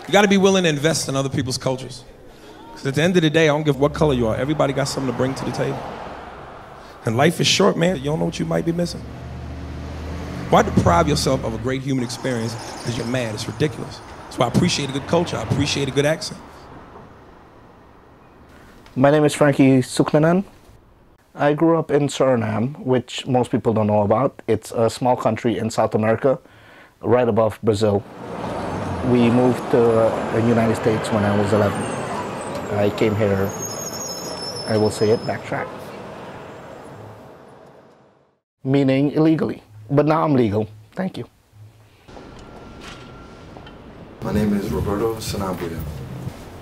You gotta be willing to invest in other people's cultures. Because at the end of the day, I don't give what color you are. Everybody got something to bring to the table. And life is short, man. You don't know what you might be missing. Why deprive yourself of a great human experience because you're mad? It's ridiculous. That's why I appreciate a good culture. I appreciate a good accent. My name is Frankie Suknanan. I grew up in Suriname, which most people don't know about. It's a small country in South America, right above Brazil. We moved to the United States when I was 11. I came here, I will say it, backtrack. Meaning illegally, but now I'm legal. Thank you. My name is Roberto Sanabria.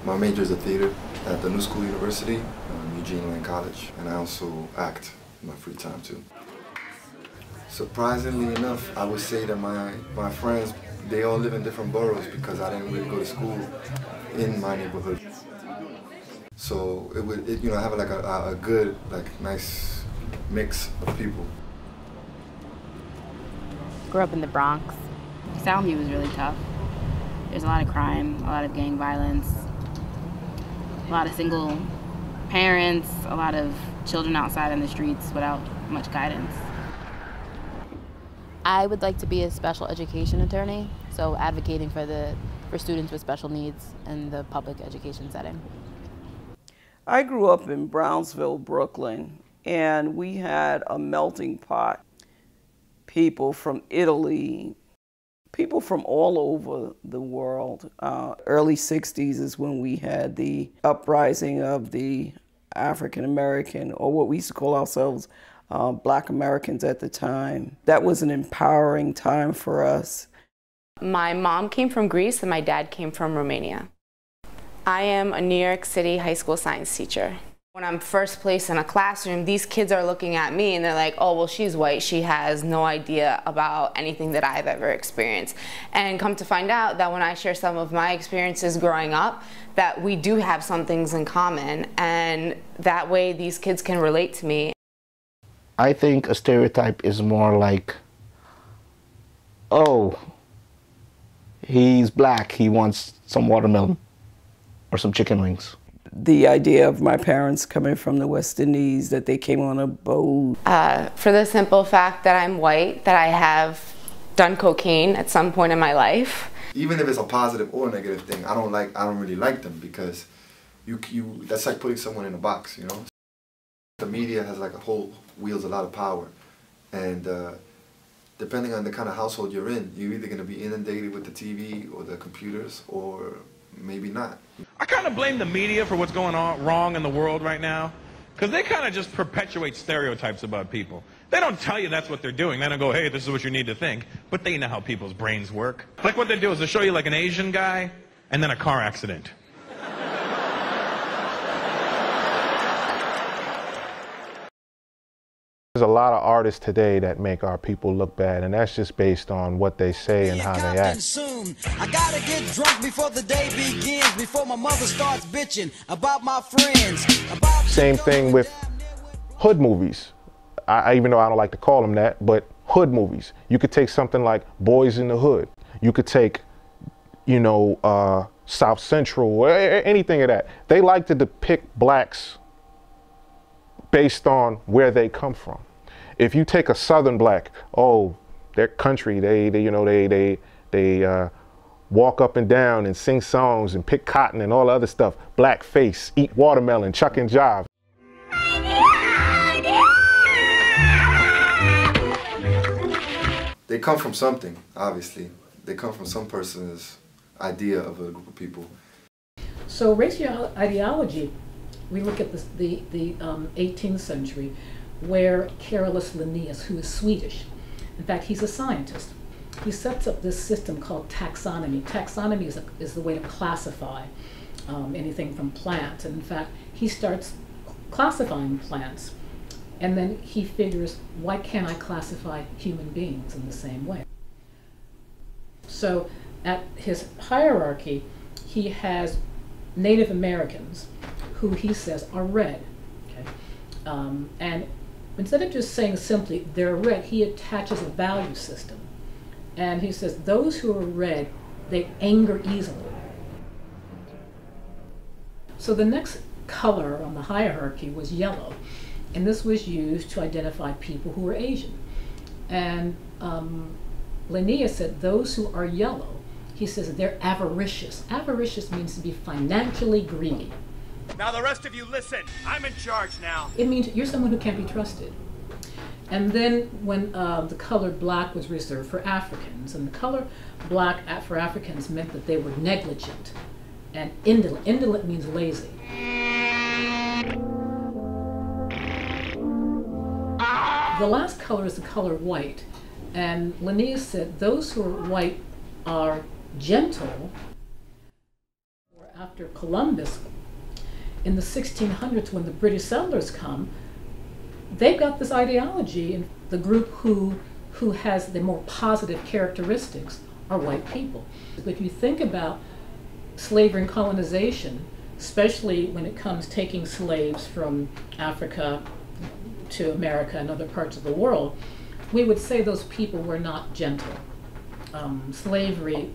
My major is a theater at the New School University, Eugene Lane College, and I also act in my free time too. Surprisingly enough, I would say that my friends, they all live in different boroughs because I didn't really go to school in my neighborhood. So I have like a good, nice mix of people. Grew up in the Bronx. Soundview was really tough. There's a lot of crime, a lot of gang violence, a lot of single parents, a lot of children outside in the streets without much guidance. I would like to be a special education attorney, so advocating for students with special needs in the public education setting. I grew up in Brownsville, Brooklyn, and we had a melting pot. People from Italy, people from all over the world. Early 60s is when we had the uprising of the African American, or what we used to call ourselves Black Americans at the time. That was an empowering time for us. My mom came from Greece and my dad came from Romania. I am a New York City high school science teacher. When I'm first placed in a classroom, these kids are looking at me and they're like, oh, well, she's white. She has no idea about anything that I've ever experienced. And come to find out that when I share some of my experiences growing up, that we do have some things in common, and that way these kids can relate to me. I think a stereotype is more like, oh, he's black, he wants some watermelon or some chicken wings. The idea of my parents coming from the West Indies, that they came on a boat. For the simple fact that I'm white, that I have done cocaine at some point in my life. Even if it's a positive or a negative thing, I don't really like them because that's like putting someone in a box, you know? The media has wields a lot of power, and depending on the kind of household you're in, you're either going to be inundated with the TV or the computers, or maybe not. I kind of blame the media for what's going on wrong in the world right now, because they kind of just perpetuate stereotypes about people. They don't tell you that's what they're doing. They don't go, hey, this is what you need to think, but they know how people's brains work. Like what they do is they show you like an Asian guy and then a car accident. There's a lot of artists today that make our people look bad, and that's just based on what they say and how they act. Soon. I gotta get drunk before the day begins, before my mother starts bitching about my friends. Same thing with hood movies. Even though I don't like to call them that, but hood movies. You could take something like Boys in the Hood. You could take, South Central, or anything of that. They like to depict blacks based on where they come from. If you take a Southern black, oh, their country, they walk up and down and sing songs and pick cotton and all the other stuff. Blackface, eat watermelon, chuck and jive. They come from something, obviously. They come from some person's idea of a group of people. So racial ideology, we look at the 18th century, where Carolus Linnaeus, who is Swedish, in fact, he's a scientist. He sets up this system called taxonomy. Taxonomy is the way to classify anything from plants. And in fact, he starts classifying plants. And then he figures, why can't I classify human beings in the same way? So at his hierarchy, he has Native Americans, who he says are red. Okay? And instead of just saying simply they're red, he attaches a value system. And he says those who are red, they anger easily. So the next color on the hierarchy was yellow, and this was used to identify people who were Asian. And Linnaeus said those who are yellow, he says they're avaricious. Avaricious means to be financially greedy. Now the rest of you listen, I'm in charge now. It means you're someone who can't be trusted. And then when the color black was reserved for Africans, and the color black for Africans meant that they were negligent and indolent. Indolent means lazy. The last color is the color white, and Linnaeus said those who are white are gentle. After Columbus, in the 1600s, when the British settlers come, they've got this ideology, and the group who has the more positive characteristics are white people. If you think about slavery and colonization, especially when it comes taking slaves from Africa to America and other parts of the world, we would say those people were not gentle. Slavery,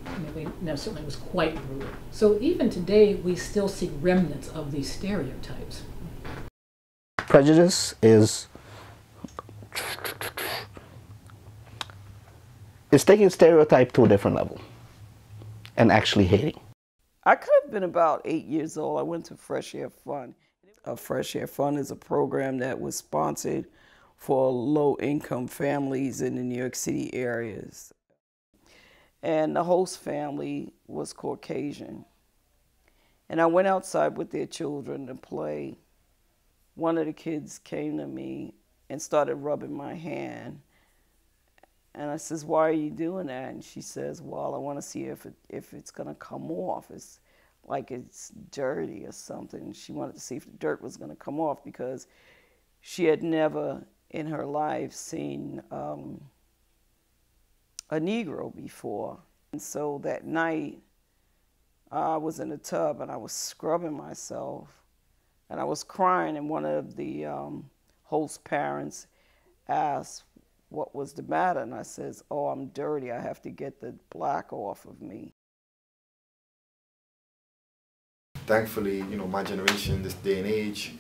certainly was quite brutal. So even today, we still see remnants of these stereotypes. Prejudice is taking stereotype to a different level and actually hating. I could have been about 8 years old. I went to Fresh Air Fund. Fresh Air Fund is a program that was sponsored for low-income families in the New York City areas. And the host family was Caucasian. And I went outside with their children to play. One of the kids came to me and started rubbing my hand. And I says, "Why are you doing that?" And she says, "Well, I want to see if it's going to come off. It's like it's dirty or something." She wanted to see if the dirt was going to come off because she had never in her life seen a Negro before. And so that night, I was in the tub and I was scrubbing myself and I was crying, and one of the host parents asked what was the matter, and I says, "Oh, I'm dirty. I have to get the black off of me." Thankfully, my generation, this day and age,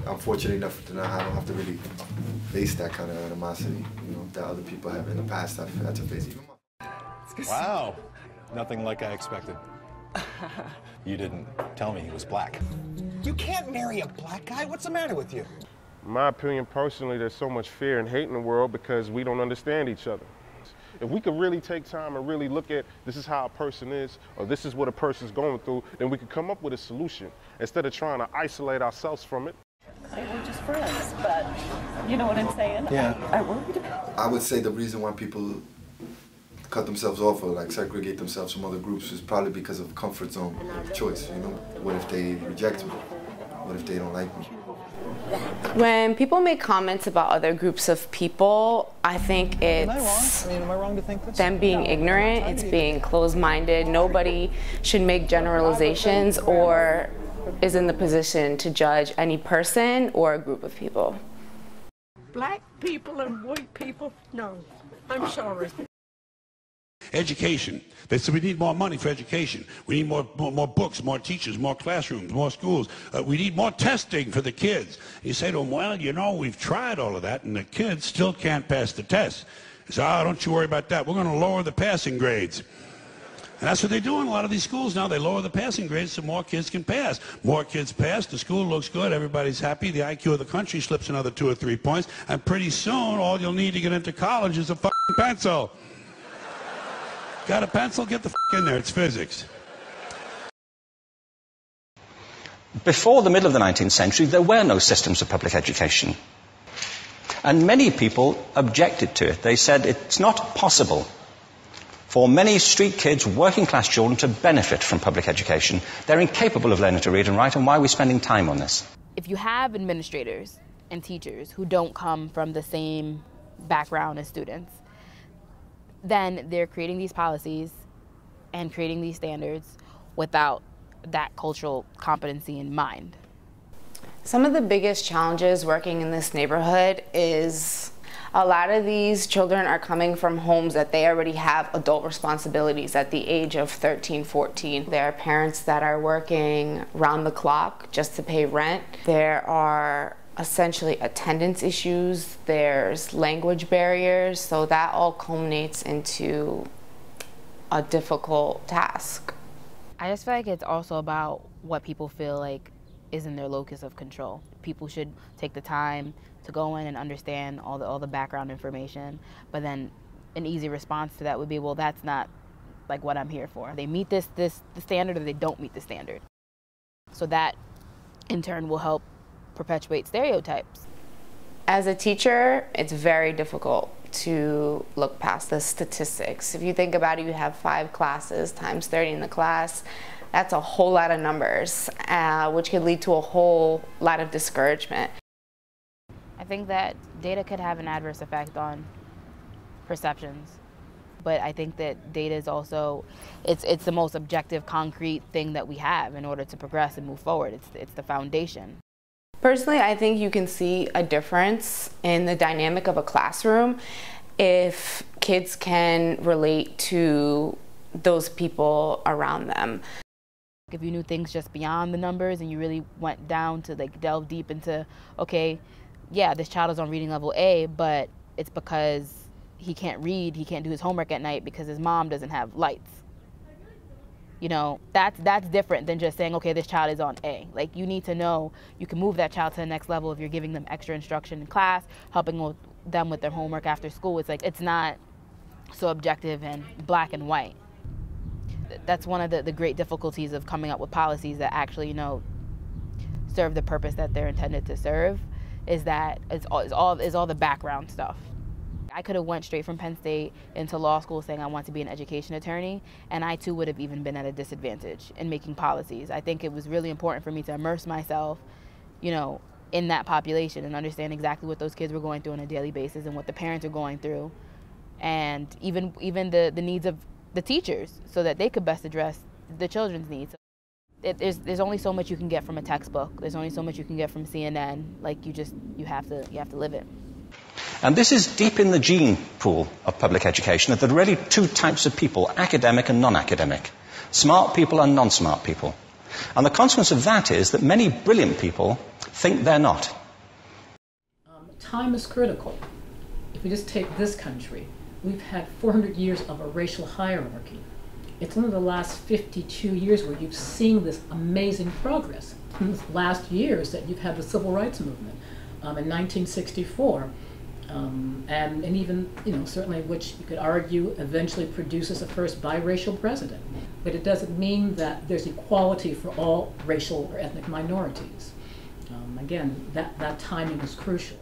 I'm fortunate enough that I don't have to really face that kind of animosity, that other people have in the past had to face. Wow, nothing like I expected. You didn't tell me he was black. You can't marry a black guy. What's the matter with you? In my opinion, personally, there's so much fear and hate in the world because we don't understand each other. If we could really take time and really look at this is how a person is, or this is what a person's going through, then we could come up with a solution instead of trying to isolate ourselves from it. We're just friends, but you know what I'm saying? Yeah. I worried. I would say the reason why people cut themselves off or like segregate themselves from other groups is probably because of comfort zone of choice. What if they reject me? What if they don't like me? When people make comments about other groups of people, I think it's am I wrong to think this? them being ignorant, it's being closed-minded. Nobody should make generalizations or is in the position to judge any person or a group of people. Black people and white people, no. I'm sorry. Education. They said we need more money for education. We need more books, more teachers, more classrooms, more schools. We need more testing for the kids. You say to them, "Well, we've tried all of that, and the kids still can't pass the test." They say, "Oh, don't you worry about that. We're going to lower the passing grades." And that's what they do in a lot of these schools now. They lower the passing grades so more kids can pass. More kids pass, the school looks good, everybody's happy, the IQ of the country slips another 2 or 3 points, and pretty soon all you'll need to get into college is a fucking pencil. Got a pencil? Get the in there. It's physics. Before the middle of the 19th century, there were no systems of public education. And many people objected to it. They said it's not possible for many street kids, working class children, to benefit from public education. They're incapable of learning to read and write, and why are we spending time on this? If you have administrators and teachers who don't come from the same background as students, then they're creating these policies and creating these standards without that cultural competency in mind. Some of the biggest challenges working in this neighborhood is A lot of these children are coming from homes that they already have adult responsibilities at the age of 13, 14. There are parents that are working round the clock just to pay rent. There are essentially attendance issues. There's language barriers. So that all culminates into a difficult task. I just feel like it's also about what people feel like is in their locus of control. People should take the time to go in and understand all the background information, but then an easy response to that would be, well, that's not like what I'm here for. They meet the standard, or they don't meet the standard. So that in turn will help perpetuate stereotypes. As a teacher, it's very difficult to look past the statistics. If you think about it, you have 5 classes times 30 in the class. That's a whole lot of numbers, which could lead to a whole lot of discouragement. I think that data could have an adverse effect on perceptions, but I think that data is also, it's the most objective, concrete thing that we have in order to progress and move forward. It's the foundation. Personally, I think you can see a difference in the dynamic of a classroom if kids can relate to those people around them. If you knew things just beyond the numbers and you really went down to like delve deep into, okay, yeah, this child is on reading level A, but it's because he can't read, he can't do his homework at night because his mom doesn't have lights. You know, that's different than just saying, okay, this child is on A. Like, you need to know you can move that child to the next level if you're giving them extra instruction in class, helping them with their homework after school. It's like, it's not so objective and black and white. That's one of the great difficulties of coming up with policies that actually, you know, serve the purpose that they're intended to serve, is that it's all the background stuff. I could have went straight from Penn State into law school saying I want to be an education attorney, and I too would have even been at a disadvantage in making policies. I think it was really important for me to immerse myself, you know, in that population and understand exactly what those kids were going through on a daily basis and what the parents are going through, and even the needs of the teachers so that they could best address the children's needs. There's only so much you can get from a textbook. There's only so much you can get from CNN. Like, you have to live it. And this is deep in the gene pool of public education, that there are really 2 types of people, academic and non-academic, smart people and non-smart people. And the consequence of that is that many brilliant people think they're not. Time is critical. If we just take this country, we've had 400 years of a racial hierarchy. It's only the last 52 years where you've seen this amazing progress. In the last years that you've had the civil rights movement in 1964. And even, you know, certainly which you could argue eventually produces the first biracial president. But it doesn't mean that there's equality for all racial or ethnic minorities. Again, that timing is crucial.